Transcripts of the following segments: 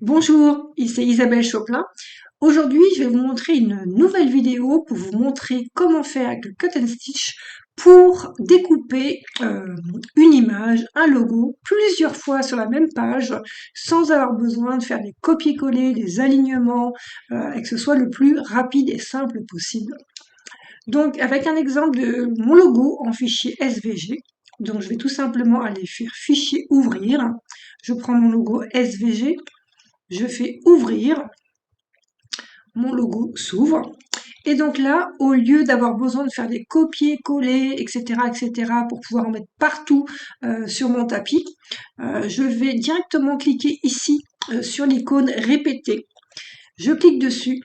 Bonjour, ici Isabelle Choplin. Aujourd'hui, je vais vous montrer une nouvelle vidéo pour vous montrer comment faire avec le cut and stitch pour découper une image, un logo, plusieurs fois sur la même page, sans avoir besoin de faire des copier-coller, des alignements, et que ce soit le plus rapide et simple possible. Donc, avec un exemple de mon logo en fichier SVG, donc je vais tout simplement aller faire fichier ouvrir. Je prends mon logo SVG, je fais ouvrir, mon logo s'ouvre. Et donc là, au lieu d'avoir besoin de faire des copier-coller, etc., pour pouvoir en mettre partout sur mon tapis, je vais directement cliquer ici sur l'icône répéter. Je clique dessus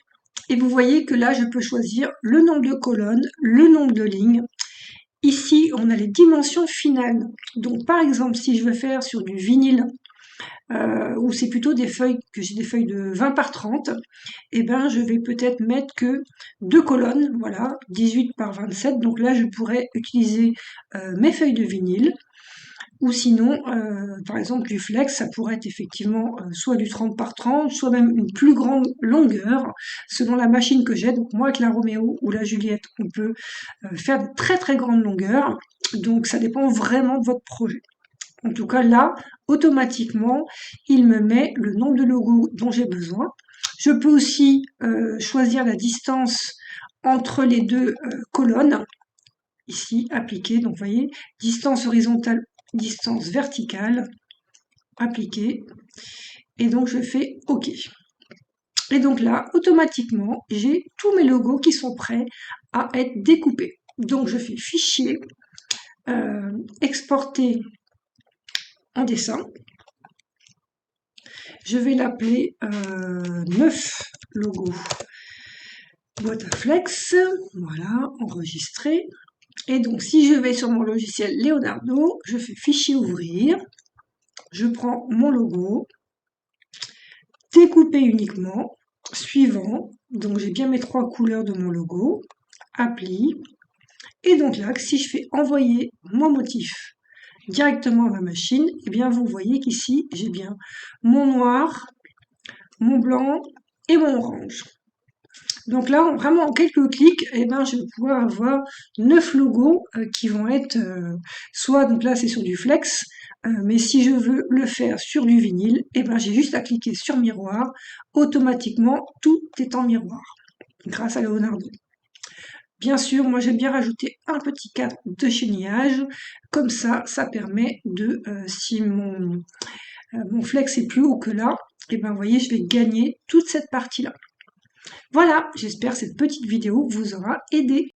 et vous voyez que là, je peux choisir le nombre de colonnes, le nombre de lignes. Ici, on a les dimensions finales. Donc par exemple, si je veux faire sur du vinyle, ou c'est plutôt des feuilles, que j'ai des feuilles de 20 par 30, et ben je vais peut-être mettre que 2 colonnes, voilà, 18 par 27, donc là je pourrais utiliser mes feuilles de vinyle, ou sinon, par exemple du flex, ça pourrait être effectivement soit du 30 par 30, soit même une plus grande longueur, selon la machine que j'ai. Donc moi avec la Roméo ou la Juliette, on peut faire de très très grandes longueurs, donc ça dépend vraiment de votre projet. En tout cas, là, automatiquement, il me met le nombre de logos dont j'ai besoin. Je peux aussi choisir la distance entre les deux colonnes. Ici, appliquer. Donc, vous voyez, distance horizontale, distance verticale, appliquer. Et donc, je fais OK. Et donc là, automatiquement, j'ai tous mes logos qui sont prêts à être découpés. Donc, je fais Fichier, Exporter en dessin. Je vais l'appeler 9 logos boîte à flex. Voilà, enregistrer. Et donc, si je vais sur mon logiciel Leonardo, je fais fichier ouvrir. Je prends mon logo, découper uniquement, suivant. Donc, j'ai bien mes 3 couleurs de mon logo. Appli. Et donc là, si je fais envoyer mon motif directement à ma machine, eh bien, vous voyez qu'ici, j'ai bien mon noir, mon blanc et mon orange. Donc là, vraiment en quelques clics, eh ben, je vais pouvoir avoir 9 logos qui vont être soit, donc là c'est sur du flex, mais si je veux le faire sur du vinyle, eh ben, j'ai juste à cliquer sur miroir, automatiquement tout est en miroir, grâce à Leonardo. Bien sûr, moi j'aime bien rajouter un petit cadre de chenillage, comme ça permet de, si mon flex est plus haut que là, et ben vous voyez, je vais gagner toute cette partie-là. Voilà, j'espère que cette petite vidéo vous aura aidé.